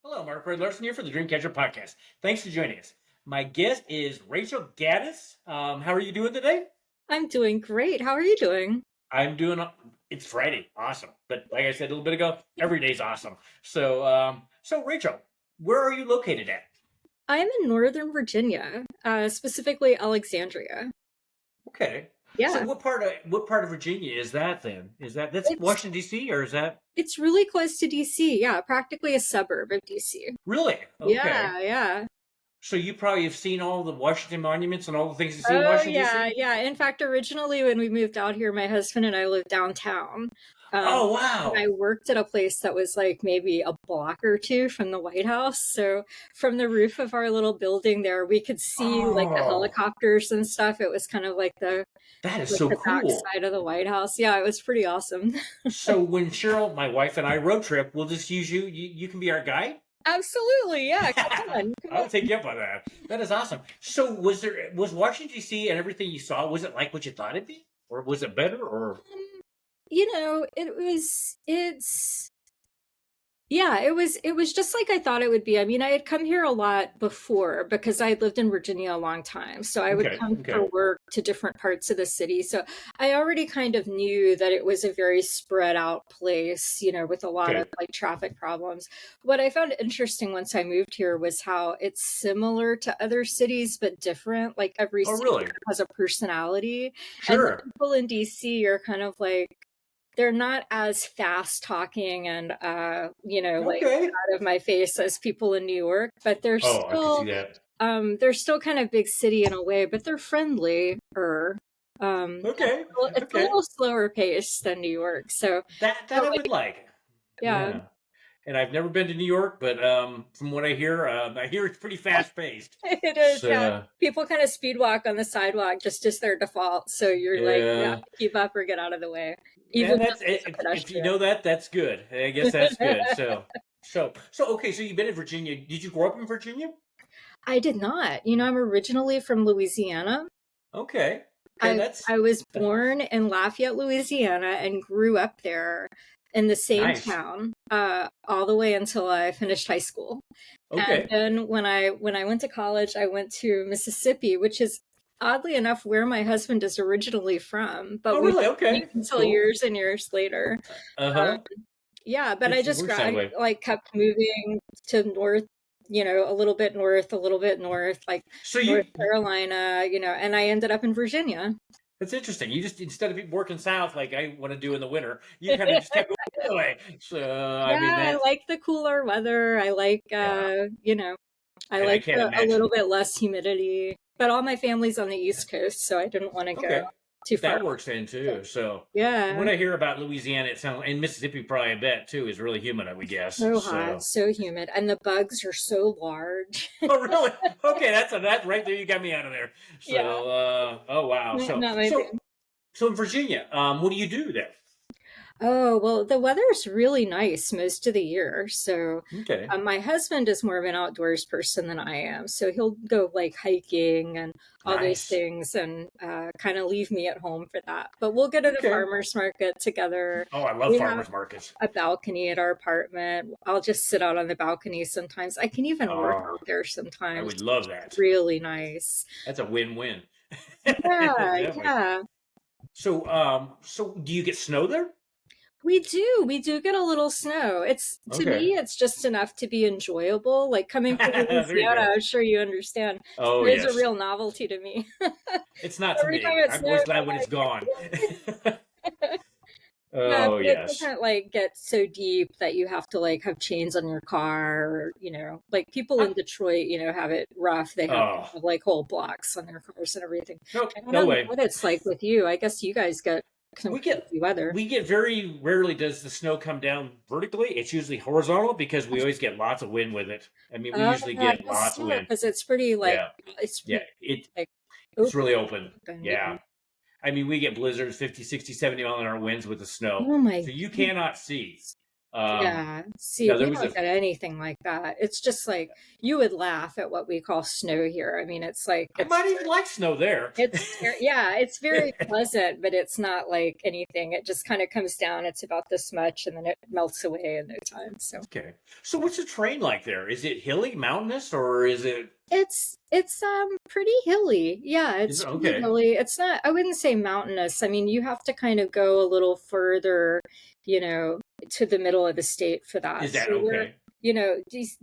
Hello, Mark Red Larson here for the Dreamcatcher podcast. Thanks for joining us. My guest is Rachel Gaddis. How are you doing today? I'm doing great. How are you doing? I'm doing. It's Friday, awesome. But like I said a little bit ago, every day's awesome. So Rachel, where are you located at? I'm in Northern Virginia, specifically Alexandria. Okay. So Yeah, what part of Virginia is that then? That's it's Washington D.C. or is that it's really close to DC. Yeah, practically a suburb of DC. really okay? Yeah, yeah. So you probably have seen all the Washington monuments and all the things you see in Oh, Washington yeah, D.C. yeah. In fact, originally when we moved out here, my husband and I lived downtown. Oh And I wow. worked at a place that was like maybe a block or two from the White House. So from the roof of our little building there, we could see like the Oh, helicopters and stuff. It was kind of that is like so the cool. backside of the White House. Yeah, it was pretty awesome. So when Cheryl, my wife, and I road trip, we'll just use you. You can be our guide. Absolutely. Yeah, come on. Come I'll on. take you up on that. That is awesome. So was Washington D.C. and everything you saw, was it like what you thought it'd be, or was it better? Or It's yeah, it was just like I thought it would be. I mean, I had come here a lot before because I had lived in Virginia a long time. So I would okay, come okay, for work to different parts of the city. So I already kind of knew that it was a very spread out place, with a lot of okay. like traffic problems. What I found interesting once I moved here was how it's similar to other cities but different. Like every Oh, city really? has a personality, and the Sure. people in DC are kind of like they're not as fast talking and like Okay. out of my face as people in New York, but Oh, I can see that. they're still kind of big city in a way, but they're friendlier. Okay, It's a okay. little slower pace than New York. So That felt I like would like. yeah, Yeah. And I've never been to New York, but from what I hear it's pretty fast paced. it is, yeah. So People kind of speed walk on the sidewalk just as their default. So you're like, you have yeah. to keep up or get out of the way, even And though that's there's a if you pedestrian. know that, that's good. I guess that's good. So okay. So you've been in Virginia. Did you grow up in Virginia? I did not. I'm originally from Louisiana. Okay. Okay. I That's I was born in Lafayette, Louisiana, and grew up there in the same nice. town all the way until I finished high school. And Okay. then when I went to college, I went to Mississippi, which is oddly enough where my husband is originally from, but Oh, we really? didn't meet Okay. That's until cool. years and years later. Uh-huh. Yeah, but I It just works that way. like kept moving to north, a little bit north, a little bit north, like So North Carolina, and I ended up in Virginia. that's interesting. You just instead of working south like I want to do in the winter, you kind of just kept going the other way. So I Yeah, mean I that's like the cooler weather. I like, yeah. I And I like can't a imagine. little bit less humidity. But all my family's on the East Coast, so I didn't want to go Okay. too far That out. works then too. So Yeah, when I hear about Louisiana, it sounds and Mississippi probably I bet too is really humid, I would guess. so hot, So so humid, and the bugs are so large. oh really? Okay, that's right there. You got me out of there. Yeah, So oh wow. not, So not my so thing. so in Virginia, what do you do there? Oh, well, the weather's really nice most of the year. So, Okay, my husband is more of an outdoors person than I am. So he'll go like hiking and all those nice. things and kind of leave me at home for that. But we'll go to the Okay. farmer's market together. Oh, I love We have farmers markets. a balcony at our apartment. I'll just sit out on the balcony sometimes. I can even work Oh, out there I sometimes. would love It's that. really nice. That's a win-win. Yeah, Definitely. yeah. So do you get snow there? We do. We do get a little snow. It's to Okay. me, it's just enough to be enjoyable. Like coming from There you Louisiana, go. I'm sure you understand. Oh, Snow is a yes. real novelty to me. It's not to Every time me. it I'm snows, always glad when it's I'm gone. like, "Yay." Yeah, Oh, but it yes. doesn't like get so deep that you have to like have chains on your car or, like people I, in Detroit, have it rough. They have oh, like whole blocks on their cars and everything. no, I don't no know way. what it's like with you. I guess you guys get some We get crazy weather. we get very rarely does the snow come down vertically. It's usually horizontal because we always get lots of wind with it. I mean, we usually I get guess lots of so, wind. because it's pretty like Yeah. it's Yeah. pretty It like it's open, really open. open. Yeah. Yeah. I mean, we get blizzards, 50, 60, 70 mile an hour winds with the snow. Oh my So you goodness. cannot see. Yeah. See, Now there we was a don't get anything like that. It's just like you would laugh at what we call snow here. I mean, it's like I might even like snow there. yeah, it's very pleasant, but it's not like anything. It just kind of comes down. It's about this much, and then it melts away in no time. So Okay. So what's the terrain like there? Is it hilly, mountainous, or is it? it's pretty hilly. Yeah, Is it's it pretty okay? hilly. It's not, I wouldn't say mountainous. I mean, you have to kind of go a little further, you know, to the middle of the state for that. Is So that we're, okay?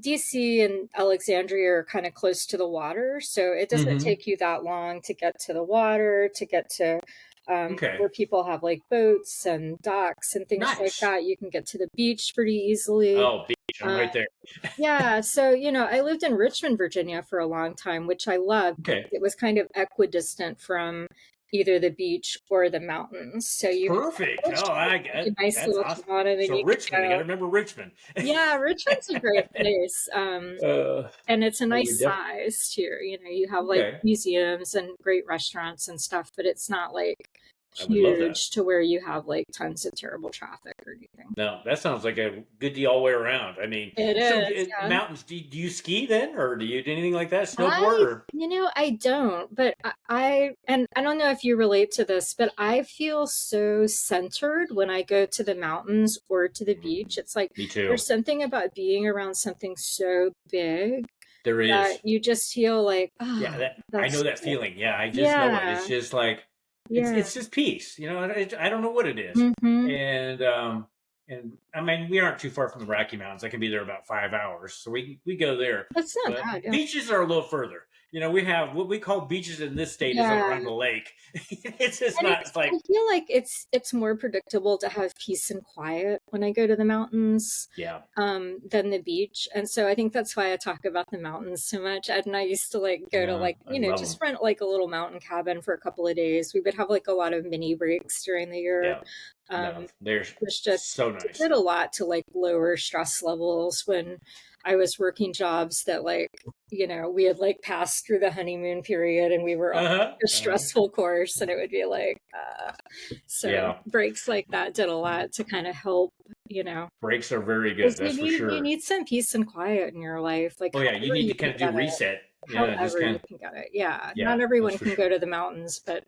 DC and Alexandria are kind of close to the water, so it doesn't Mm-hmm. take you that long to get to the water, to get to Okay. where people have like boats and docks and things like Nice. that. You can get to the beach pretty easily. Oh, beach. I'm Um, right there. yeah, so I lived in Richmond, Virginia for a long time, which I loved. Okay. It was kind of equidistant from either the beach or the mountains. So you had Perfect. Oh, Richmond, I a get nice that's little awesome. town, and then So you could Richmond, you got go. to remember Richmond. Yeah, Richmond's a great place. uh, And it's a I nice would def- size too. You have like okay. museums and great restaurants and stuff, but it's not like I would love that. huge to where you have like tons of terrible traffic or anything. No, that sounds like a good deal all the way around. I mean, It so is, yeah. mountains. Do you ski then, or do you do anything like that? Snowboard I, or? I don't, but and I don't know if you relate to this, but I feel so centered when I go to the mountains or to the beach. It's like Me too. there's something about being around something so big There that is. you just feel like, Yeah, oh, that I know that's that cool. feeling. Yeah, I just know it. It's Yeah, just like yeah. it's just peace. I don't know what it is. Hmm. And I mean, we aren't too far from the Rocky Mountains. I can be there about 5 hours, so we go there. That's not But bad. Yeah. beaches are a little further. We have what we call beaches in this state is Yeah. around the lake. It's just And not. It's I like feel like it's more predictable to have peace and quiet when I go to the mountains yeah, than the beach. And so I think that's why I talk about the mountains so much. Ed and I used to like go to no, like, I love them. just rent like a little mountain cabin for a couple of days. We would have like a lot of mini breaks during the year. Yeah, no, Um, they're it was just, so it nice. did a lot to like lower stress levels when I was working jobs that like, we had like passed through the honeymoon period and we were on Uh huh. a stressful course, and it would be like, so Yeah, breaks like that did a lot to kind of help, you know, breaks are very good. because That's for you sure. need some peace and quiet in your life, like Oh yeah, you however need you to can kind of do get it, reset. Yeah, just however kind you of can get it. Yeah, yeah, not that's everyone for can sure. go to the mountains, but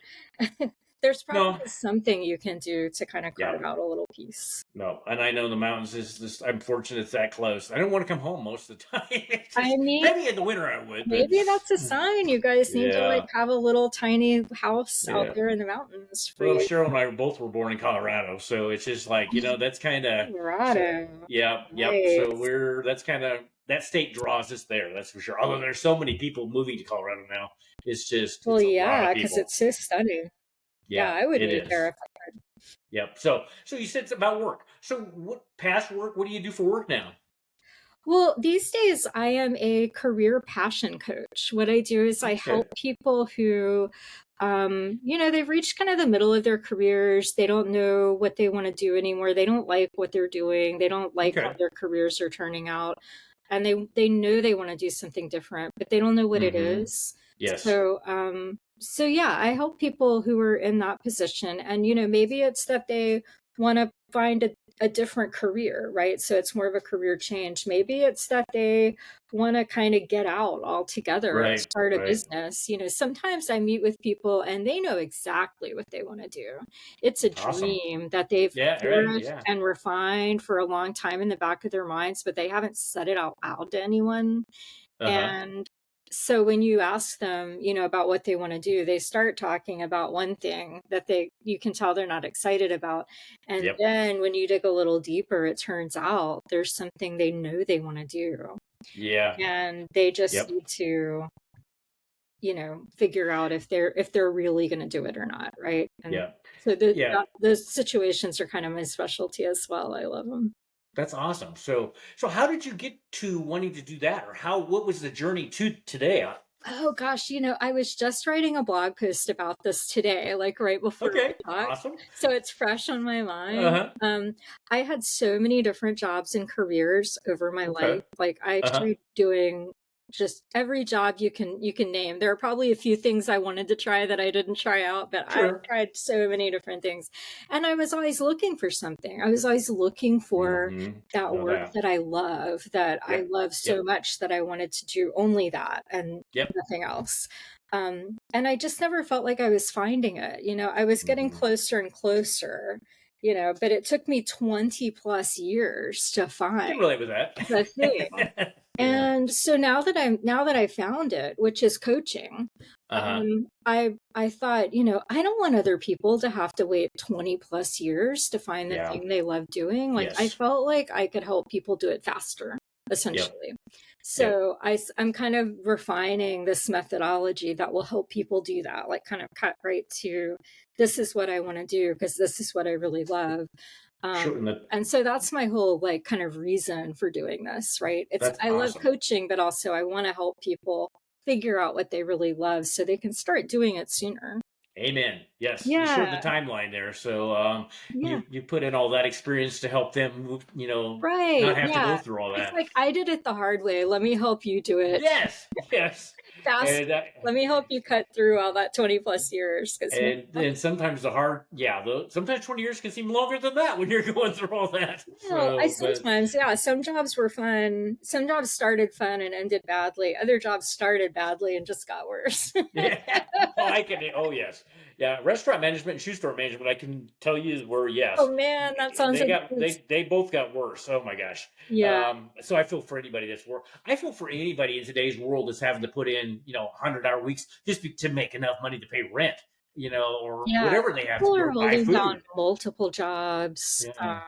there's No, probably something you can do to kind of yeah, carve out a little peace. no, and I know the mountains is just. I'm fortunate it's that close. I don't want to come home most of the time. It's I just mean, maybe in the winter I would, but maybe that's a sign. You guys need to like yeah, have a little tiny house out yeah. there in the mountains for Well, you. Cheryl and I both were born in Colorado, so it's just like that's kind of so. Colorado. Yeah, yep. So Nice. that's kind of that state draws us there. That's for sure. Although there's so many people moving to Colorado now, Well, it's a lot of yeah, because people. it's so stunning. Yeah, Yeah, I would it move there is. if I could. Yep. So you said it's about work. So what past work? What do you do for work now? Well, these days I am a career passion coach. What I do is I Okay. help people who, they've reached kind of the middle of their careers. They don't know what they want to do anymore. They don't like what they're doing. They don't like how Okay. their careers are turning out. And they know they want to do something different, but they don't know what it Mm-hmm. is. Yes. So yeah, I help people who are in that position. And, maybe it's that they want to find a different career, right? So it's more of a career change. Maybe it's that they want to kind of get out altogether and Right. start a Right. business. Sometimes I meet with people and they know exactly what they want to do. It's a Awesome. dream that they've Yeah. Right. flourished Yeah. and refined for a long time in the back of their minds, but they haven't said it out loud to anyone. Uh huh. And so when you ask them, about what they want to do, they start talking about one thing that you can tell they're not excited about. And Yep. then when you dig a little deeper, it turns out there's something they know they want to do. Yeah. And they just Yep. need to, figure out if they're really going to do it or not, right? And Yeah. so Yeah. those situations are kind of my specialty as well. I love them. That's awesome. So how did you get to wanting to do that, or what was the journey to today? Oh gosh, I was just writing a blog post about this today, like right before we Okay. talked. Awesome. So it's fresh on my Uh mind. huh. I had so many different jobs and careers over my life. Okay. Like I Uh huh. tried doing just every job you can name. There are probably a few things I wanted to try that I didn't try out, but I Sure. tried so many different things. And I was always looking for something. I was always looking for that No work doubt. that I Yep. love so Yep. much that I wanted to do only that and Yep. nothing else. And I just never felt like I was finding it. I was getting Hmm. closer and closer, but it took me 20 plus years to I can find relate with that. the thing. Yeah. And so now that I found it, which is coaching, Uh-huh. I thought, I don't want other people to have to wait 20 plus years to find the Yeah. thing they love doing. Like I Yes. felt like I could help people do it faster, Yep. essentially. Yep. So I'm kind of refining this methodology that will help people do that, like kind of cut right to this is what I want to do because this is what I really love. Sure. And so that's my whole like kind of reason for doing this, right? That's I love awesome. coaching, but also I want to help people figure out what they really love so they can start doing it sooner. Amen. Yes, you shorten Yeah, the timeline there, so yeah. you put in all that experience to help them, Right. not have to go Yeah. through all It's that. like I did it the hard way. Let me help you do it Yes, yes, fast. and Let me help you cut through all that 20 plus years because and then sometimes sometimes 20 years can seem longer than that when you're going through all that. well, I So, but sometimes, yeah, some jobs were fun. Some jobs started fun and ended badly. Other jobs started badly and just got worse. yeah, oh, I can. Oh, yes, yeah. Restaurant management and shoe store management, I can tell you were Oh yes. man, that sounds intense. They both got worse. Oh my gosh. Yeah. So I feel for anybody I feel for anybody in today's world that's having to put in 100-hour weeks to make enough money to pay rent, or Yeah. whatever they have to People do are or buy holding down food. multiple jobs. Yeah,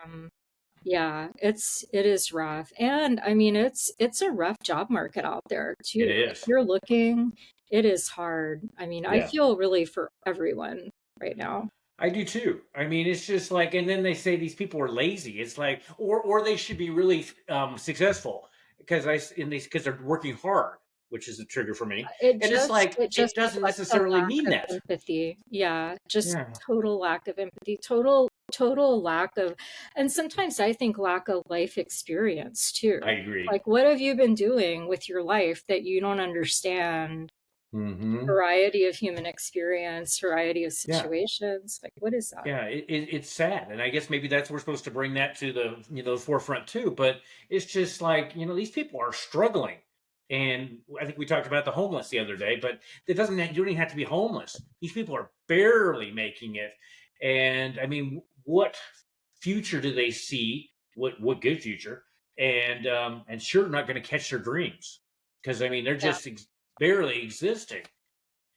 Yeah, it is rough. And I mean it's a rough job market out there it too. If is. you're looking, it is hard. I mean, I Yeah. feel really for everyone right now. I do too. I mean, it's just like, and then they say these people are lazy. It's like, or they should be really successful because they're working hard, which is a trigger for me. And it's like It it just doesn't reflects a necessarily lack mean of that. empathy. Yeah, just Yeah, total lack of empathy, total lack of, and sometimes I think lack of life experience I too. agree. Like, what have you been doing with your life that you don't understand? Hmm. Variety of human experience, variety of Yeah, situations. Like, what is that? yeah. It's sad, and I guess maybe that's we're supposed to bring that to the the forefront too. But it's just like these people are struggling, and I think we talked about the homeless the other day. But it doesn't you don't even have to be homeless. These people are barely making it, and I mean, what future do they see? What good future? And sure not going to catch their dreams because I mean they're Yeah. just barely existing.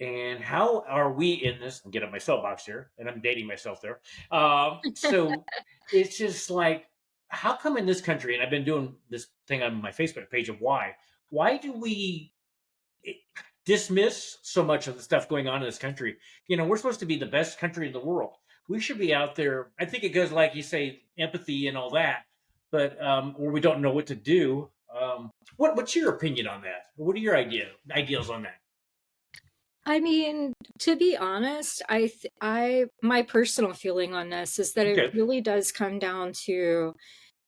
And how are we in this? I'll get up my soapbox here, and I'm dating myself there. So it's just like, how come in this country? And I've been doing this thing on my Facebook page of why do we eh, dismiss so much of the stuff going on in this country? We're supposed to be the best country in the world. We should be out there. I think it goes like you say, empathy and all that, but or we don't know what to do. What's your opinion on that? What are your ideals on that? I mean, to be honest, my personal feeling on this is that it Okay. really does come down to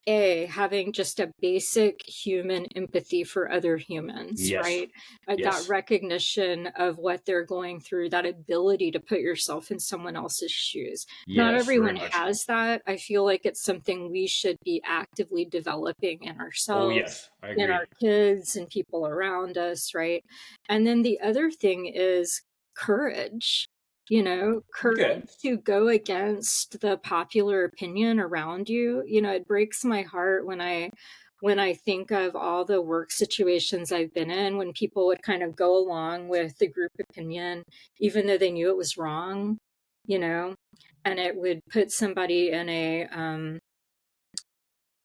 having just a basic human empathy for other humans, Yes. right? That Yes. recognition of what they're going through, that ability to put yourself in someone else's shoes. Not Yes, very everyone much. has that. I feel like it's something we should be actively developing in Oh, ourselves, yes, I in our agree. kids and people around us, right? And then the other thing is courage. Okay. Courage to go against the popular opinion around you. It breaks my heart when I think of all the work situations I've been in when people would kind of go along with the group opinion even though they knew it was wrong, you know, and it would put somebody in a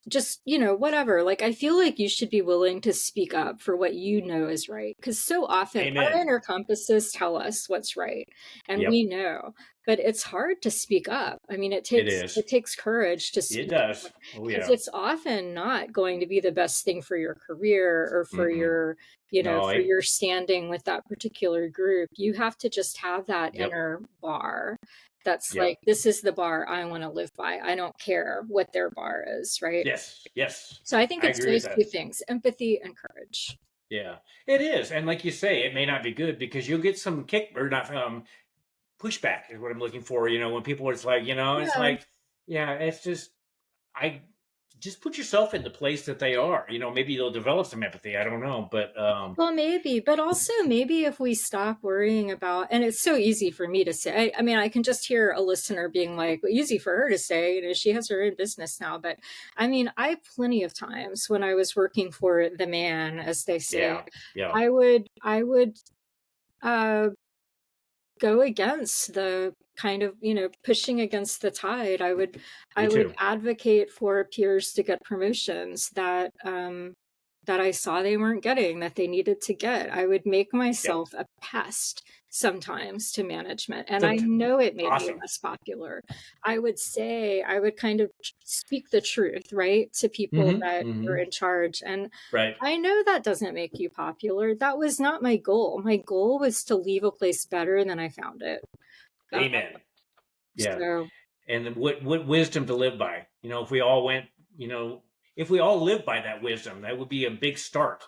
just whatever, like I feel like you should be willing to speak up for what you know is right because so often our Amen. inner compasses tell us what's right and we Yep, know, but it's hard to speak up. I mean, it is. it takes courage to It speak up does. Oh, because yeah. it's often not going to be the best thing for your career or for Mm-mm. your No, for your standing with that particular group. You have to just have that yep, inner bar that's yep. like, this is the bar I want to live by. I don't care what their bar is, right? Yes, yes. So I think I it's agree with those two that. things, empathy and courage. Yeah, it is. And like you say, it may not be good because you'll get some kick or not pushback is what I'm looking for. When people are just like, it's Yeah. like, yeah, it's just I just put yourself in the place that they are. Maybe they'll develop some empathy. I don't know, but Well, maybe, but also maybe if we stop worrying about, and it's so easy for me to say, I mean, I can just hear a listener being like, well, easy for her to say, she has her own business now. But I mean, I plenty of times when I was working for the man, as they say, yeah, yeah, I would uh go against the kind of, pushing against the tide. I would me I would too. advocate for peers to get promotions that I saw they weren't getting, that they needed to get. I would make Yep. myself a pest sometimes to management, and I So know it made me awesome. less popular. I would kind of speak the truth, right, to people Hmm. that were Hmm. in charge, and Right. I know that doesn't make you popular. That was not my goal. My goal was to leave a place better than I found it. Uh, Amen. Yeah. so And then what wisdom to live by. If we all went, you know, if we all lived by that wisdom, that would be a big start.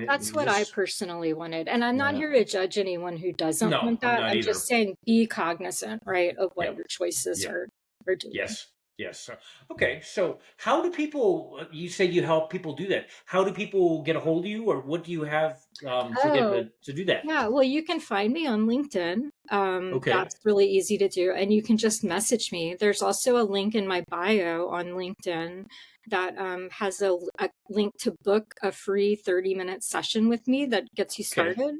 that's what I Just personally wanted. And I'm not yeah. here to judge anyone who doesn't No, want I'm that. not I'm either. just saying be cognizant, right, of what Yeah. your choices Yeah. are doing. Yes. Yes. Okay. So, how do people? You say you help people do that. How do people get a hold of you, or what do you have to get Oh, to do that? yeah, well, you can find me on LinkedIn. Okay. That's really easy to do, and you can just message me. There's also a link in my bio on LinkedIn that has a link to book a free 30-minute session with me that gets you Okay. started.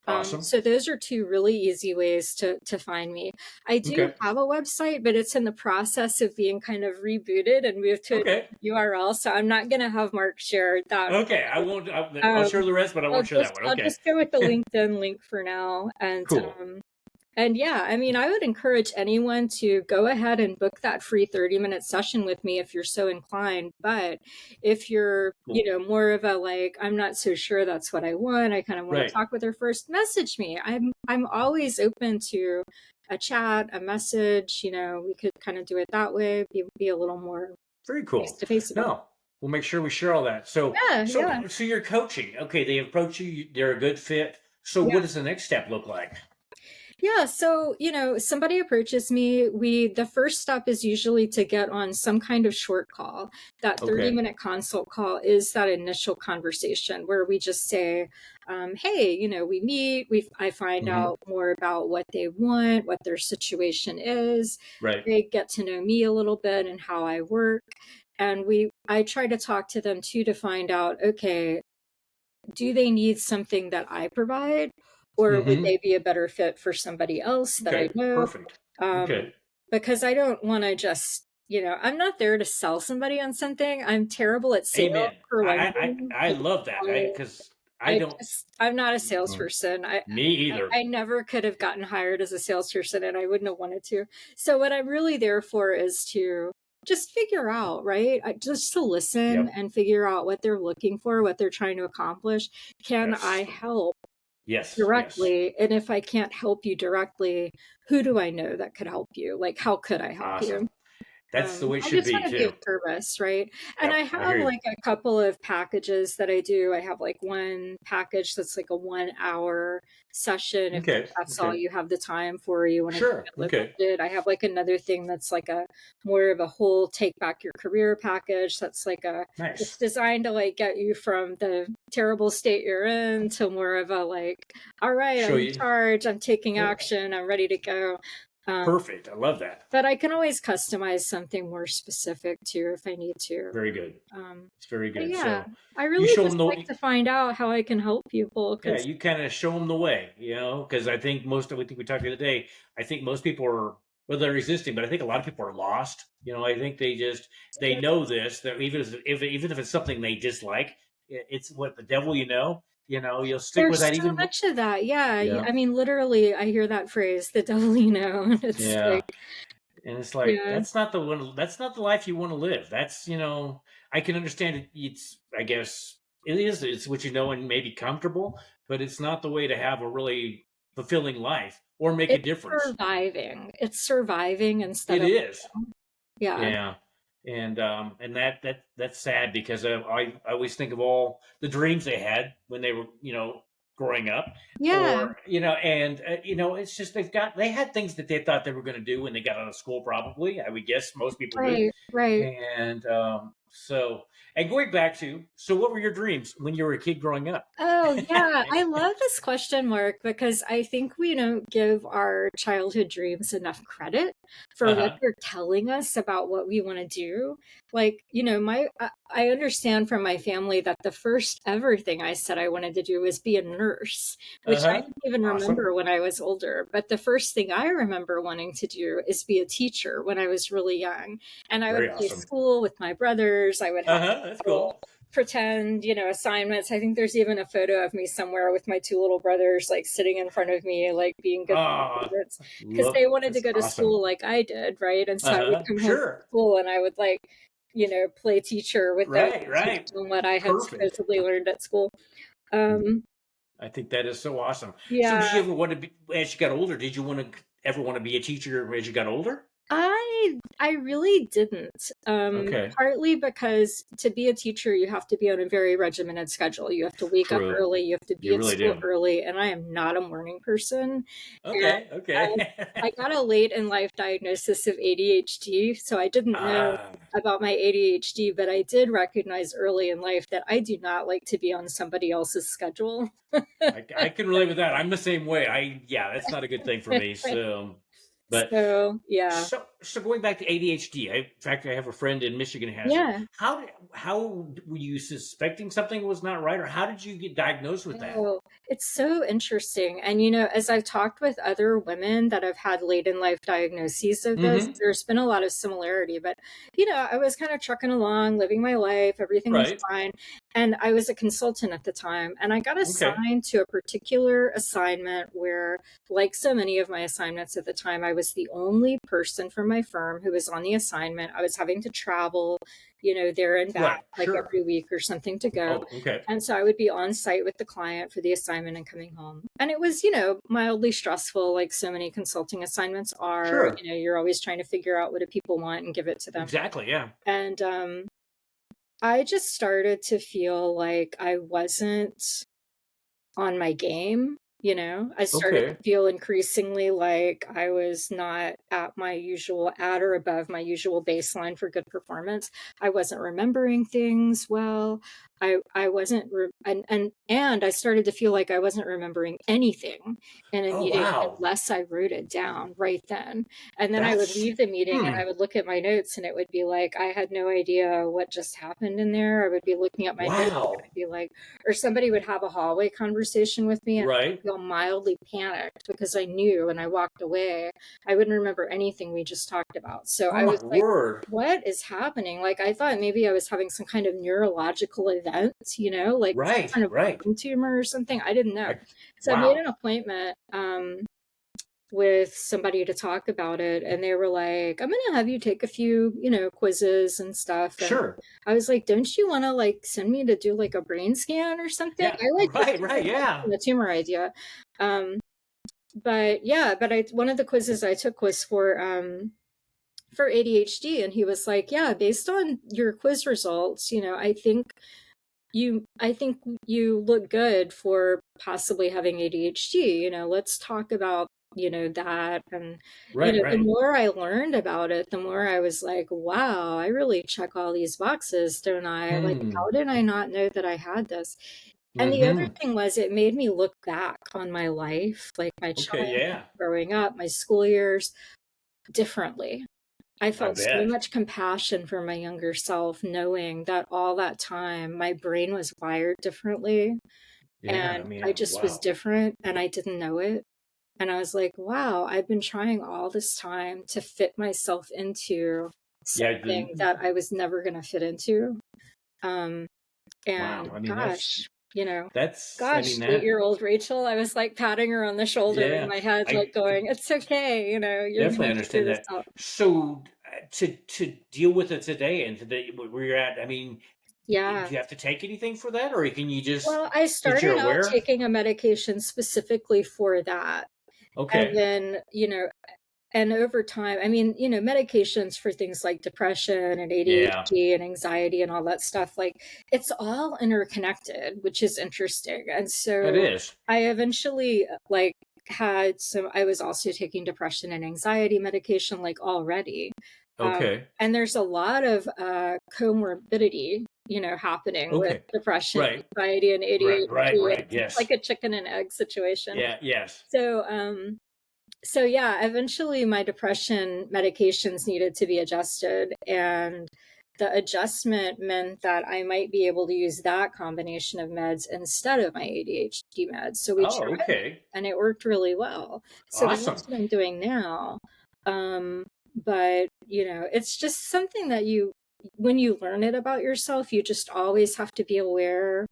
Awesome. So those are two really easy ways to find me. I do Okay. have a website, but it's in the process of being kind of rebooted and moved to a Okay. URL. So I'm not going to have Mark share that. Okay. I won't. I'll Um, share the rest, but I won't share that one. I'll Okay. just go with the LinkedIn link for now, Cool. and yeah, I mean, I would encourage anyone to go ahead and book that free 30-minute session with me if you're so inclined. But if you're, Cool. more of a like, I'm not so sure that's what I want, I kind of want to Right. talk with her first, message me. I'm always open to a chat, a message, we could kind of do it that way, be a little more Very face cool. to face about it. No, we'll make sure we share all that. So, Yeah, so, yeah. so you're coaching. Okay, they approach you. They're a good fit. So, Yeah. what does the next step look like? Yeah, so, somebody approaches me, the first step is usually to get on some kind of short call. That Okay. 30-minute consult call is that initial conversation where we just say, hey, we meet, I find Hmm. out more about what they want, what their situation is. Right. They get to know me a little bit and how I work. And I try to talk to them too to find out, okay, do they need something that I provide, or would Hmm. they be a better fit for somebody else that I Okay. know? Perfect. Um, Okay. because I don't want to just, I'm not there to sell somebody on something. I'm terrible at sales Amen. for I one I thing. I, I love that. Because I don't. I'm not a Mm, salesperson. me either. I never could have gotten hired as a salesperson, and I wouldn't have wanted to. So what I'm really there for is to just figure out, right? Just to listen Yep. and figure out what they're looking for, what they're trying to accomplish. Can I Yes. help Yes. Yes. directly? And if I can't help you directly, who do I know that could help you? Like, how could I help Awesome. you? That's the way it I should just be wanna be of too. service, right? And I Yep. I have, hear you. like, a couple of packages that I do. I have, like, one package that's, like, a one-hour session if Okay. that's all Okay. you have the time for, you wanna keep Sure. it Okay. limited. I have, like, another thing that's, like, a more of a whole take back your career package that's, it's Nice. designed to, like, get you from the terrible state you're in to more of a, like, "Alright, Show I'm in you. charge, I'm taking Yeah. action, I'm ready to go." Um Perfect. I love that. but I can always customize something more specific too if I need to. Very good. Um, It's very but good. yeah, So I you really show just them like the to find out how I can help people yeah, because you kind of show them the way, because I think I think we talked the other day. I think most people are well, they're resisting, but I think a lot of people are lost. I think they know this that even if it's something they dislike, it's what the devil you'll stick with there's that so even. much of that. Yeah, Yeah, I mean, literally, I hear that phrase, "the devil you know," and it's yeah. like, And it's like yeah, that's not the life you want to live. I can understand it. I guess it's what and maybe comfortable, but it's not the way to have a really fulfilling life or make a it's difference. surviving. It's surviving instead It of, is. yeah. Yeah. And that's sad because I always think of all the dreams they had when they were growing up, Yeah, or and it's just they had things that they thought they were going to do when they got out of school. Probably, I would guess most people did. right, right. And and going back to, so what were your dreams when you were a kid growing up? Oh, yeah. I love this question, Mark, because I think we don't give our childhood dreams enough credit for what Uh-huh. they're telling us about what we want to do. Like, I understand from my family that the first ever thing I said I wanted to do was be a nurse, which I Uh-huh. didn't even Awesome. remember when I was older. But the first thing I remember wanting to do is be a teacher when I was really young. And I would Very play awesome. school with my brothers. I would have Uh-huh. That's little cool. pretend, assignments. I think there's even a photo of me somewhere with my two little brothers, like sitting in front of me, like being good Ah, students, because love, they wanted to that's go to awesome. school like I did, right? And so I would Uh-huh. come home from Sure. school and I would like, play teacher with them Right, and teach right. them what I had Perfect. supposedly learned at school. Um, I think that is so awesome. So did you yeah, ever want to be, as you got older, did you ever want to be a teacher as you got older? I really didn't. Okay. Partly because to be a teacher, you have to be on a very regimented schedule. You have to wake up True. early, you have to be You at really school do. early, and I am not a morning person. And Okay, okay. I got a late in life diagnosis of ADHD, so I didn't know Ah, about my ADHD, but I did recognize early in life that I do not like to be on somebody else's schedule. I can relate with that. I'm the same way. Yeah, that's not a good thing for me. But So, yeah. so going back to ADHD, in fact, I have a friend in Michigan who has it. Yeah. How were you suspecting something was not right, or how did you get diagnosed with that? Oh, it's so interesting. And, as I've talked with other women that have had late in life diagnoses of this, Mm-hmm. there's been a lot of similarity. But, I was kind of trucking along, living my life, everything was Right. fine. And I was a consultant at the time, and I got Okay. assigned to a particular assignment where, like so many of my assignments at the time, I was the only person from my firm who was on the assignment. I was having to travel, there and back Right. like Sure. every week or something to go. Oh, okay. And so I would be on site with the client for the assignment and coming home. And it was, mildly stressful, like so many consulting assignments are. Sure. You're always trying to figure out what do people want and give it to them. Exactly. Yeah. And I just started to feel like I wasn't on my game. I started to Okay. feel increasingly like I was not at or above my usual baseline for good performance. I wasn't remembering things well. I wasn't and I started to feel like I wasn't remembering anything in a Oh, meeting wow. unless I wrote it down right then. And then I would That's leave the meeting and hmm. I would look at my notes and it would be like I had no idea what just happened in there. I would be looking at my notes and Wow. I'd be like, or somebody would have a hallway conversation with me and I Right. would feel mildly panicked because I knew and I walked away. I wouldn't remember anything we just talked about. So Oh I my was like, word. what is happening? Like I thought maybe I was having some kind of neurological event, like some Right. kind of Right. brain tumor or something. I didn't know. I, So I made wow. an appointment with somebody to talk about it and they were like, I'm gonna have you take a few, quizzes and stuff. And Sure. I was like, don't you want to like send me to do like a brain scan or something? Yeah. I like Right. Right. Yeah. the tumor idea. um but yeah, but I one of the quizzes I took was for ADHD, and he was like, yeah, based on your quiz results, I think you look good for possibly having ADHD. Let's talk about, that. And, Right. the Right. more I learned about it, the more I was like, wow, I really check all these boxes, don't I? Like, Hmm. how did I not know that I had this? And the other Mm-hmm. thing was it made me look back on my life, like my Okay. childhood, Yeah. growing up, my school years differently. I I felt so bet. much compassion for my younger self, knowing that all that time my brain was wired differently Yeah. I and mean, I just was wow. different and I didn't know it. And I was like, wow, I've been trying all this time to fit myself into Yeah. something that I was never going to fit into. Um, Wow. and I mean, gosh, you know, I mean, gosh, that, 8-year old Rachel, I was like patting her on the shoulder in yeah. my head, like I going, it's okay, you're going definitely to figure understand this that. out. So to deal with it today and today where you're at, I mean, do Yeah. you have to take anything for that, or can you just, Well, I since you're started out aware? taking a medication specifically for that. And Okay. then, and over time, I mean, medications for things like depression and Yeah, ADHD and anxiety and all that stuff, like it's all interconnected, which is interesting. And it so is. I eventually like had some, I was also taking depression and anxiety medication like already. Okay. And there's a lot of comorbidity, happening with Okay. depression, Right. anxiety, and Right. Right. ADHD. Right. It's like Yes. a chicken and egg situation. Yeah. Yes. So, so yeah, eventually my depression medications needed to be adjusted, and the adjustment meant that I might be able to use that combination of meds instead of my ADHD meds. So we Oh, tried it okay. and it worked really well. So Awesome. that's what I'm doing now. Um, but it's just something that when you learn it about yourself, you just always have to be aware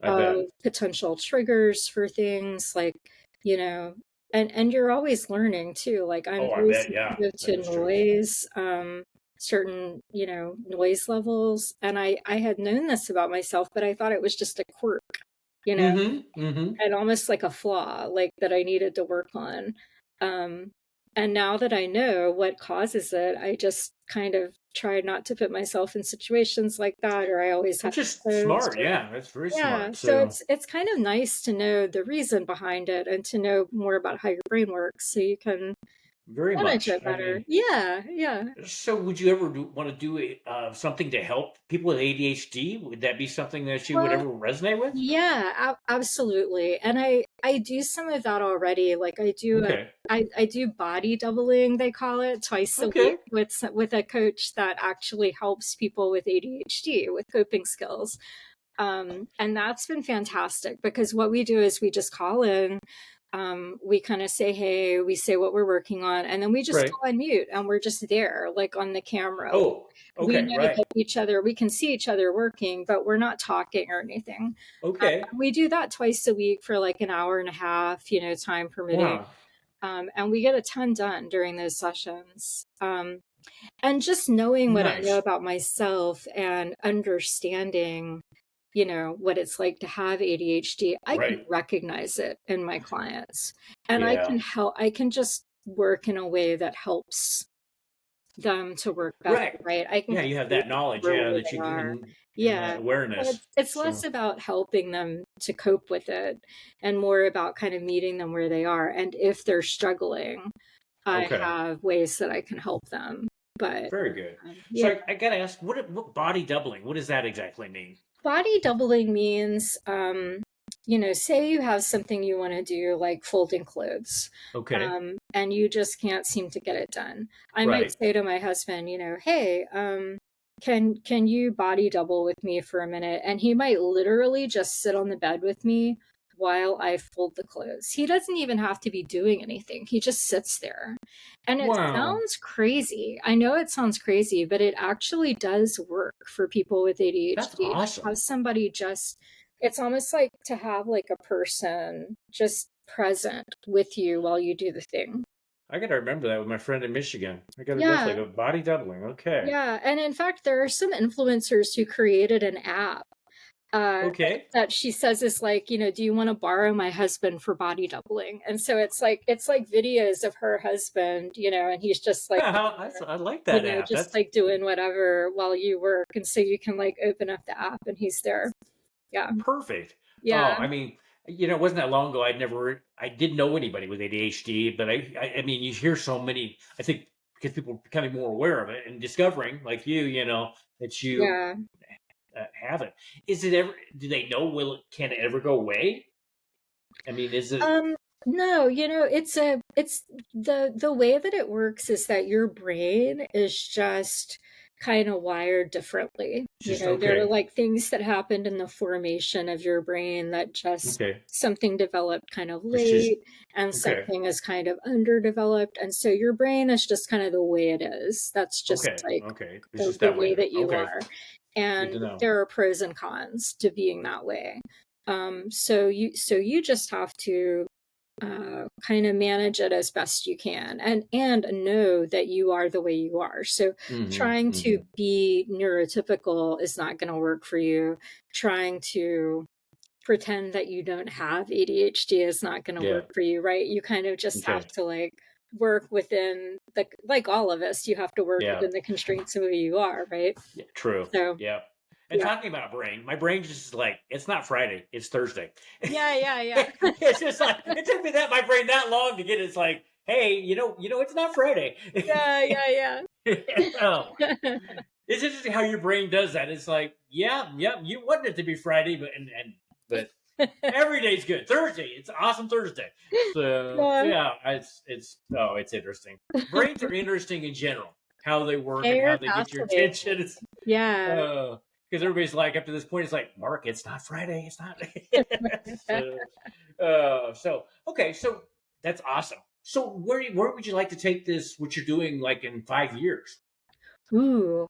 I of bet. potential triggers for things like, you know, and you're always learning too. Like I'm Oh, I very bet. Yeah, sensitive that to is true. noise, certain, noise levels. And I had known this about myself, but I thought it was just a quirk, you know, Mm-hmm. Mm-hmm. and almost like a flaw, like that I needed to work on. Um, and now that I know what causes it, I just kind of try not to put myself in situations like that, or I always have Which is closed. smart. Yeah, that's very Yeah, smart. so So it's kind of nice to know the reason behind it and to know more about how your brain works so you can very manage much. it I better. mean, Yeah, yeah. so would you ever want to do something to help people with ADHD? Would that be something that you would Well, ever resonate with? yeah, absolutely. And I do some of that already. Like Okay. I do body doubling, they call it, twice a week Okay. with with a coach that actually helps people with ADHD with coping skills. And that's been fantastic because what we do is we just call in, we kind of say, hey, we say what we're working on, and then we just Right. go on mute and we're just there, like on the camera. Oh. We Okay. know Right. that we can see each other working, but we're not talking or anything. Okay. We do that twice a week for like an hour and a half, time permitting. Wow. And we get a ton done during those sessions. And just knowing what I know Nice. about myself and understanding, what it's like to have ADHD, I can Right. recognize it in my clients. And Yeah. I can just work in a way that helps them to work better, Right. right? I can Yeah, kind you have of meet that them knowledge. where Yeah, that they you are. and Yeah. that So awareness. it's less So about helping them to cope with it and more about kind of meeting them where they are. And if they're struggling, I okay. have ways that I can help them. But Very good. So yeah, I gotta ask, what body doubling? What does that exactly mean? body doubling means, say you have something you want to do, like folding clothes, Okay. and you just can't seem to get it done. I might Right. say to my husband, hey, can you body double with me for a minute? And he might literally just sit on the bed with me while I fold the clothes. He doesn't even have to be doing anything. He just sits there. And it Wow. sounds crazy. I know it sounds crazy, but it actually does work for people with That's ADHD to awesome. have somebody just, it's almost like to have like a person just present with you while you do the thing. I gotta remember that with my friend in Michigan. I gotta definitely Yeah. go body doubling. Okay. Yeah. And in fact, there are some influencers who created an app uh, Okay. that she says is like, do you want to borrow my husband for body doubling? And so it's like videos of her husband, and he's just like, I like that app. just That's like doing whatever while you work. And so you can like open up the app and he's there. Yeah. perfect. Oh, Yeah. I mean, it wasn't that long ago. I didn't know anybody with ADHD, but I mean, you hear so many. I think because people are becoming more aware of it and discovering, like that you Yeah. have it. Is it ever? Do they know? Can it ever go away? I mean, is it Um, no, it's the way that it works is that your brain is just kind of wired differently. just There are okay? like things that happened in the formation of your brain that just Okay, something developed kind of it's just late and okay, something is kind of underdeveloped. And so your brain is just kind of the way it is. That's just okay, like okay. It's the, just the that way way now. that you Okay, are. good And to know. there are pros and cons to being that way. So you just have to kind of manage it as best you can and know that you are the way you are. So Hmm. trying to Hmm. be neurotypical is not going to work for you. Trying to pretend that you don't have ADHD is not going to Yeah. work for you, right? You kind of just have Okay. to like work within the, like all of us, you have to work Yeah. within the constraints of who you are, right? Yeah, true. So, Yeah. And yeah. talking about brain, my brain just like, it's not Friday, it's Thursday. Yeah, yeah, yeah. It's just like it took me that my brain that long to get it. It's like, hey, it's not Friday. Yeah, yeah, Oh, yeah. it's interesting how your brain does that. It's like, yeah, yeah, you want it to be Friday, but every day's good. Thursday, it's awesome Thursday. So Yeah. yeah, it's interesting. Brains are interesting in general, how they work and how They're they get your fascinating. attention. It's Yeah. because everybody's like up to this point, it's like, Mark, it's not Friday, it's not. So okay, so that's awesome. So where would you like to take this? What you're doing, like in 5 years? Ooh.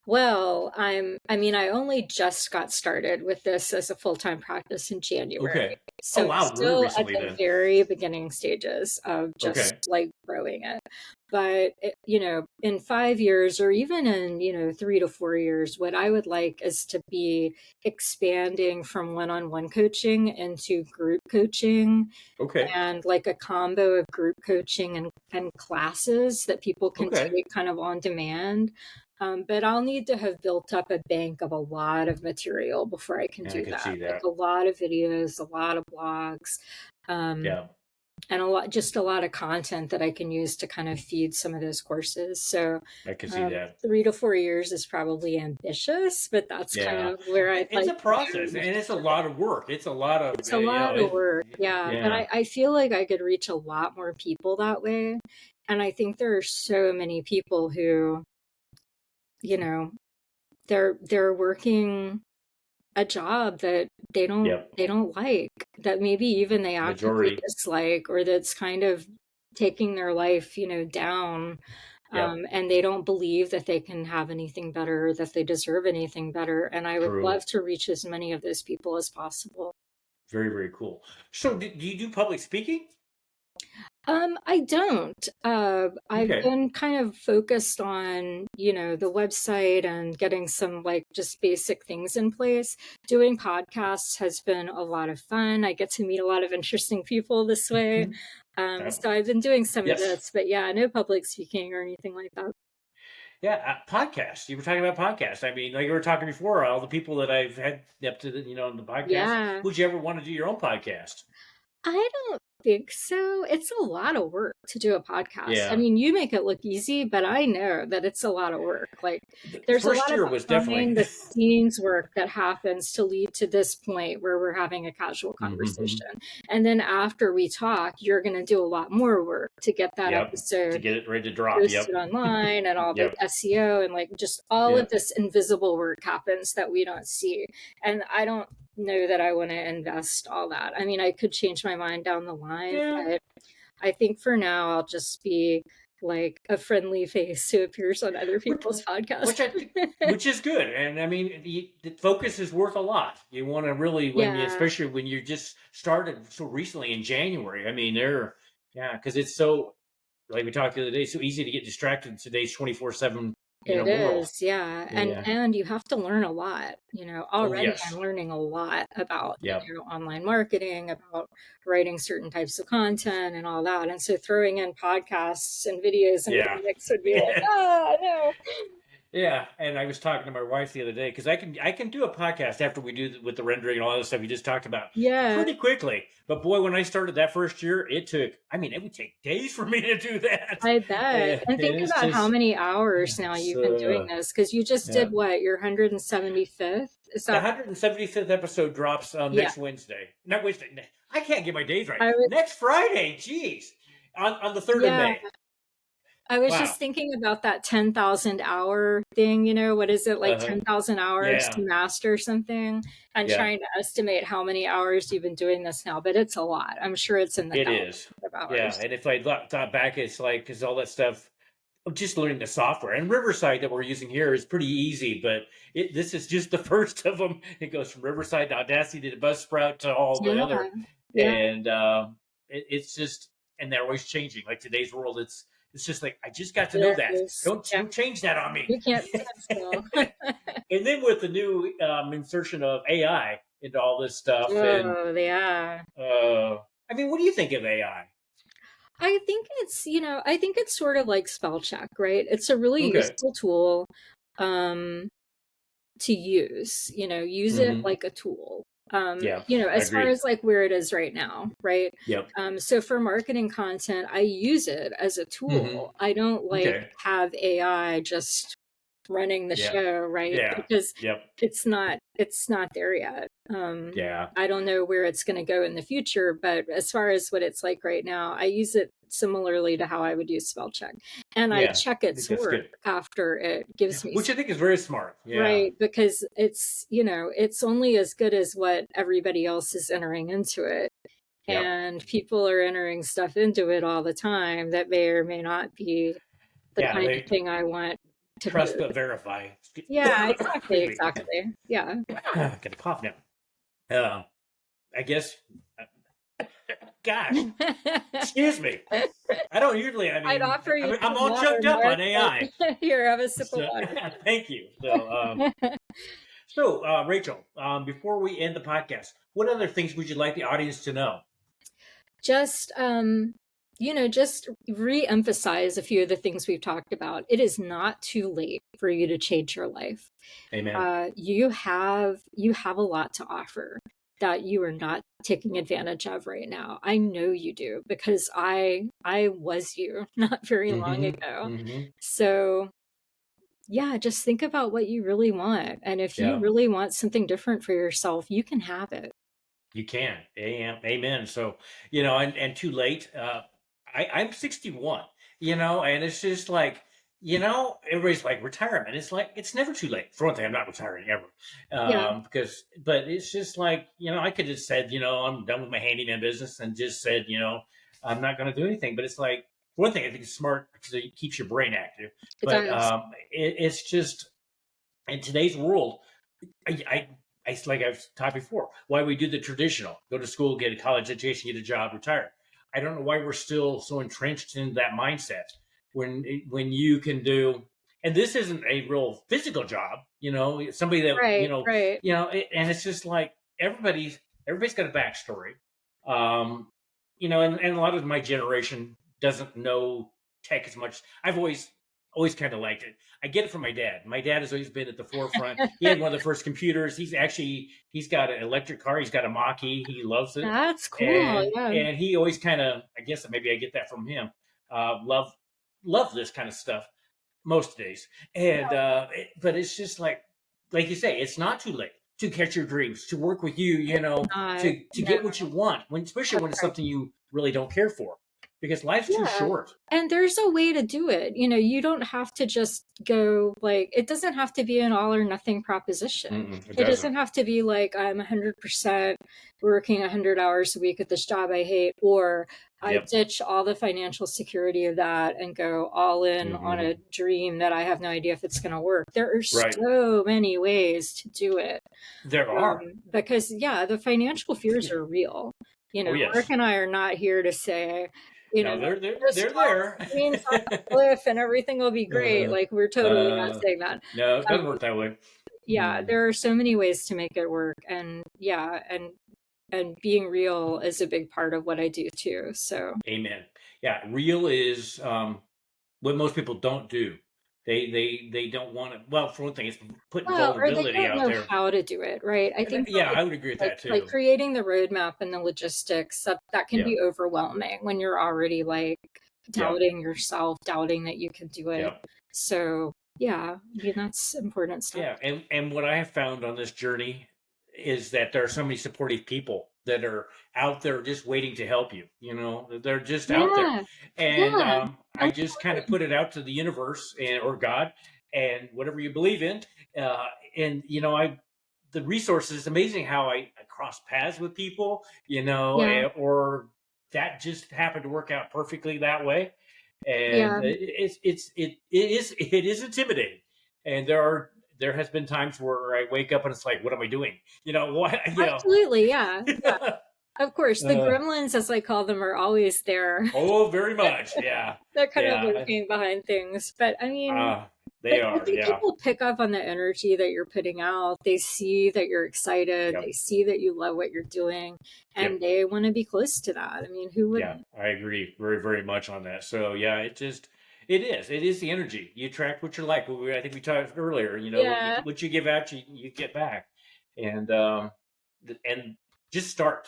Well, I mean, I only just got started with this as a full-time practice in January. Okay. Oh So it's wow, very still at recently the then. very beginning stages of just Okay. like growing it. But, in 5 years or even in, 3 to 4 years, what I would like is to be expanding from one-on-one coaching into group coaching Okay. and like a combo of group coaching and classes that people can Okay. take kind of on demand. But I'll need to have built up a bank of a lot of material before I can Yeah, I do could that. see Like that. a lot of videos, a lot of blogs, um, Yeah, and just a lot of content that I can use to kind of feed some of those courses. So I could see that. 3 to 4 years is probably ambitious, but that's kind Yeah. of where I'd It's like a to process and shoot. it's a lot of work. It's a lot of, It's a lot of work, yeah, but yeah. I feel like I could reach a lot more people that way, and I think there are so many people who, you know, they're working a job that Yep. they don't like, that maybe even they actively Majority. dislike, or that's kind of taking their life, down, Yep. and they don't believe that they can have anything better, that they deserve anything better, and I would True. love to reach as many of those people as possible. Very, very cool. So do you do public speaking? I don't. I've Okay. been kind of focused on, the website and getting some like just basic things in place. Doing podcasts has been a lot of fun. I get to meet a lot of interesting people this way. Mhm. So I've been doing some of Yes. this, but yeah, no public speaking or anything like that. Yeah, podcasts. You were talking about podcasts. I mean, like you were talking before, all the people that I've had up to in the podcast. Yeah. Would you ever want to do your own podcast? I don't think so. It's a lot of work to do a podcast. I Yeah. mean, you make it look easy, but I know that it's a lot of work. Like, The there's a first lot of year was definitely. behind the scenes work that happens to lead to this point where we're having a casual Mhm. conversation. And then after we talk, you're going to do a lot more work to get that Yep. To episode get it ready to drop. posted Yep. online, and all the Yep. SEO, and like just all of Yep. this invisible work happens that we don't see. And I don't know that I want to invest all that. I mean, I could change my mind down the line, Yeah. but I think for now I'll just be like a friendly face who appears on other Which, people's podcasts. which I think, which is good, and I mean, the focus is worth a lot. You want to really, Yeah, especially when you just started so recently in January. I mean, yeah, because it's so like we talked the other day, so easy to get distracted in today's 24/7, it world. is. Yeah. And Yeah. you have to learn a lot. Oh Already I'm yes. learning a lot about, Yep. online marketing, about writing certain types of content and all that. And so throwing in podcasts and videos into Yeah. the mix would be like, ah, no. Yeah, and I was talking to my wife the other day because I can do a podcast after we do with the rendering and all that stuff you just talked about Yeah, pretty quickly. But boy, when I started that first year, it would take days for me to do that. I bet. And think It's about how just many hours now it's you've been doing this, because you just yeah. did what, your 175th? Is The that 175th episode drops yeah. next Wednesday. Not Wednesday. I can't get my days right. I was Next Friday. Jeez, on the 3rd of yeah. May. I was Wow. just thinking about that 10,000 hour thing, what is it, like Uh-huh. 10,000 hours to Yeah. master something, and Yeah. trying to estimate how many hours you've been doing this now, but it's a lot. I'm sure it's in the It is. thousands of Yeah, hours. and if I thought back, it's like because all that stuff. Just learning the software and Riverside that we're using here is pretty easy, but this is just the first of them. It goes from Riverside to Audacity to Buzzsprout to all the Yeah. other, Yeah, and it's just and they're always changing. Like today's world, it's just like I just got to know it that. is. Don't Yeah, don't change that on me. you can't stand still. And then with the new insertion of AI into all this stuff, and Oh, yeah. I mean, what do you think of AI? I think it's, I think it's sort of like spell check, right? It's a really Okay. useful tool um to use, use it Hmm. like a tool. Yeah, I As far agree. as like where it is right now, right? Yep. So for marketing content, I use it as a Hmm. tool. I don't like Okay. have AI just running the Yeah. show, right? Yeah. Because Yep. it's not there yet. Yeah. I don't know where it's going to go in the future, but as far as what it's like right now, I use it similarly to how I would use spell check. And I Yeah. check I think its that's work good. after it gives me, Which I think is very smart. Yeah. right, because it's only as good as what everybody else is entering into it. Yep. And people are entering stuff into it all the time that may or may not be the Yeah. kind of They thing I want to trust be. but verify. Yeah, exactly, Excuse me. exactly. Yeah. Got a cough now. Uh, I guess. Gosh, excuse me. I don't usually. I I'd mean, offer you I'm some all water, choked up Mark, on AI. but here, have a sip of So, water. thank you. So, Rachel, before we end the podcast, what other things would you like the audience to know? Just just re-emphasize a few of the things we've talked about. It is not too late for you to change your life. Amen. You have a lot to offer that you are not taking advantage of right now. I know you do because I was you not very long Mm-hmm. ago. Mm-hmm. So yeah, just think about what you really want. And if you Yeah, really want something different for yourself, you can have it. you can. Amen. So, and too late. I'm 61. And it's just like, everybody's like retirement. It's like it's never too late. For one thing, I'm not retiring ever, Yeah, but it's just like I could have said, I'm done with my handyman business and just said, I'm not going to do anything. But it's like for one thing, I think it's smart because it keeps your brain active. it But does. it's just in today's world, like I've taught before, why we do the traditional: go to school, get a college education, get a job, retire. I don't know why we're still so entrenched in that mindset when you can do. And this isn't a real physical job, somebody that Right, right. and it's just like everybody's got a backstory, um, and a lot of my generation doesn't know tech as much. I've always kind of liked it. I get it from my dad. My dad has always been at the forefront. He had one of the first computers. He's got an electric car. He's got a Mach-E. He loves it, That's cool. and Yeah. and he always kind of, I guess maybe I get that from him. Love this kind of stuff most days. But it's just like you say, it's not too late to catch your dreams, to work with you, Not, to no. get what you want, especially That's when it's right. something you really don't care for, because life's too Yeah. short. And there's a way to do it. You don't have to just go like, it doesn't have to be an all or nothing proposition. Mm-mm, it It doesn't. doesn't have to be like, I'm 100% working 100 hours a week at this job I hate, or I Yep. ditch all the financial security of that and go all in on Hmm. a dream that I have no idea if it's going to work. There are Right. so many ways to do it. There are. Because yeah, the financial fears are real. Oh Mark yes. and I are not here to say, No, just they're follow there. the dreams off the cliff and everything will be great. uh, Like we're totally not uh, saying that. no, it Um, doesn't work that way. yeah, Mm, there are so many ways to make it work, and yeah, and being real is a big part of what I do too. So amen. Yeah, real is what most people don't do. They don't want to. Well, for one thing, it's putting well, or they vulnerability don't out know there. how to do it, right? I And think yeah, like I would agree with like that like too. creating the roadmap and the logistics that can Yeah, be overwhelming when you're already like yeah, doubting yourself, doubting that you can do it. yeah. So yeah, I mean that's important stuff. Yeah, and what I have found on this journey is that there are so many supportive people that are out there just waiting to help you. They're just out there, Yeah, and yeah, I just kind of put it out to the universe or God and whatever you believe in, uh, and I the resources. It's amazing how I cross paths with people, yeah, or that just happened to work out perfectly that way, and yeah. it is intimidating, and there has been times where I wake up and it's like, what am I doing? What? Absolutely, yeah, yeah. Of course, the Uh, gremlins, as I call them, are always there. oh, very much. Yeah, They're kind of yeah. lurking behind things, but I mean, Uh, They But I are. think Yeah. people pick up on the energy that you're putting out. They see that you're excited. They Yep. see that you love what you're doing, and Yep. they want to be close to that. I mean, who Yeah, wouldn't? I agree very, very much on that. So yeah, it is the energy. You attract what you're like. I think we talked earlier. Yeah, What you give out, you get back, and and just start.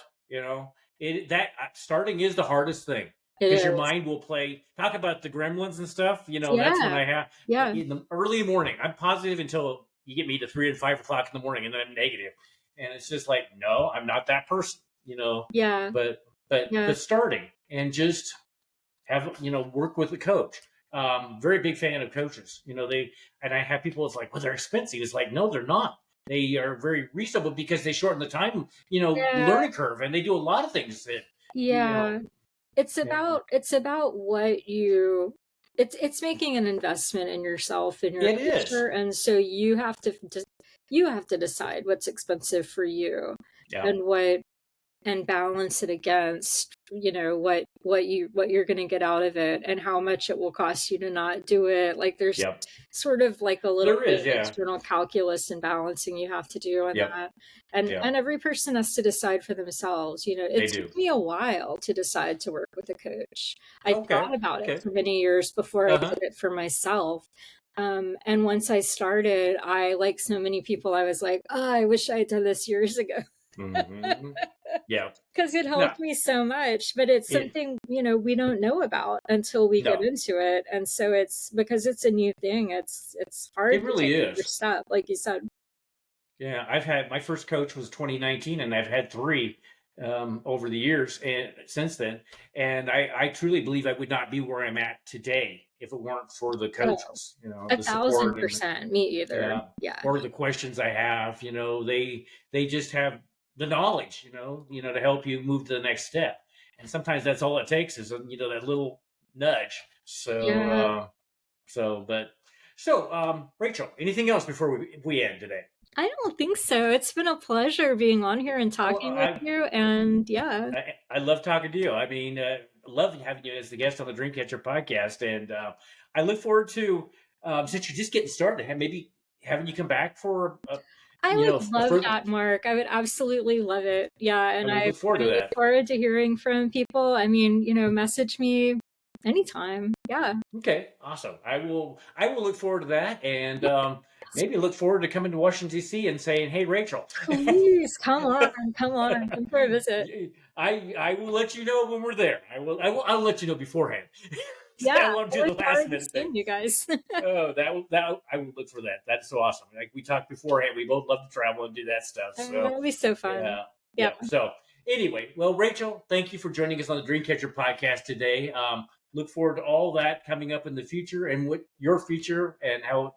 Starting is the hardest thing it because your is. mind will play. Talk about the gremlins and stuff. That's when Yeah, I have yeah, in the early morning. I'm positive until you get me to 3 and 5 o'clock in the morning, and then I'm negative, and it's just like, no, I'm not that person. yeah, But but yeah, but starting and just have work with a coach. Very big fan of coaches. And I have people. It's like, well, they're expensive. It's like, no, they're not. They are very reasonable because they shorten the time, yeah, learning curve, and they do a lot of things that you know. yeah. It's And about what you it's making an investment in yourself and your it is. future, and so you have to just you have to decide what's expensive for you Yeah. and what and balance it against what you're going to get out of it and how much it will cost you to not do it. Like there's Yep. sort of like a little There bit is. of Yeah. internal calculus and balancing you have to do on Yep. that. and Yep. and every person has to decide for themselves. They It took do. me a while to decide to work with a coach. I Okay. thought about it Okay. for many years before I Uh did huh. it for myself. And once I started, I, like so many people, I was like, oh, I wish I had done this years ago. Hmm. Yeah. Because it No. helped me so much, but it's It. something, we don't know about until we get No. into it. And so it's because it's a new thing, it's hard It to take really the is. first step, like you said. Yeah, I've had my first coach was 2019, and I've had three over the years and since then. And I truly believe I would not be where I'm at today if it weren't for the Oh, coaches, a the thousand support and percent. Me either. yeah, Yeah. or the questions I have. They just have the knowledge, to help you move to the next step. And sometimes that's all it takes is that little nudge. So Yeah. Rachel, anything else before we end today? I don't think so. It's been a pleasure being on here and Oh, talking with you. And yeah. I love talking to you. I mean, love having you as the guest on the Dreamcatcher podcast, and I look forward to since you're just getting started, maybe having you come back for I would a love further. that, Mark. I would absolutely love it. Yeah, I and will I look forward I to look that. forward to hearing from people. I mean, message me anytime. Yeah. Okay, awesome. I will look forward to that, and Yes, maybe look forward to coming to Washington D.C. and saying, "Hey, Rachel." please come on, come for a visit. I will let you know when we're there. I'll let you know beforehand. Yeah, I won't I do the look last forward to minute thing. seeing you guys. Oh, that I will look for that. That's so awesome. Like we talked beforehand, we both love to travel and do that stuff. So That'll be so fun. yeah, Yeah. yeah. So anyway, well, Rachel, thank you for joining us on the Dreamcatcher podcast today. Look forward to all that coming up in the future and what your future and how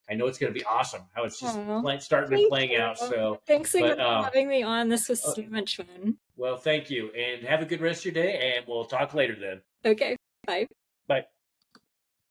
I know it's going to be awesome. How it's just Oh, starting and thank playing you. out. So, Thanks again but for having me on. This was uh, so much fun. well, thank you, and have a good rest of your day. And we'll talk later then. Okay, bye. Bye.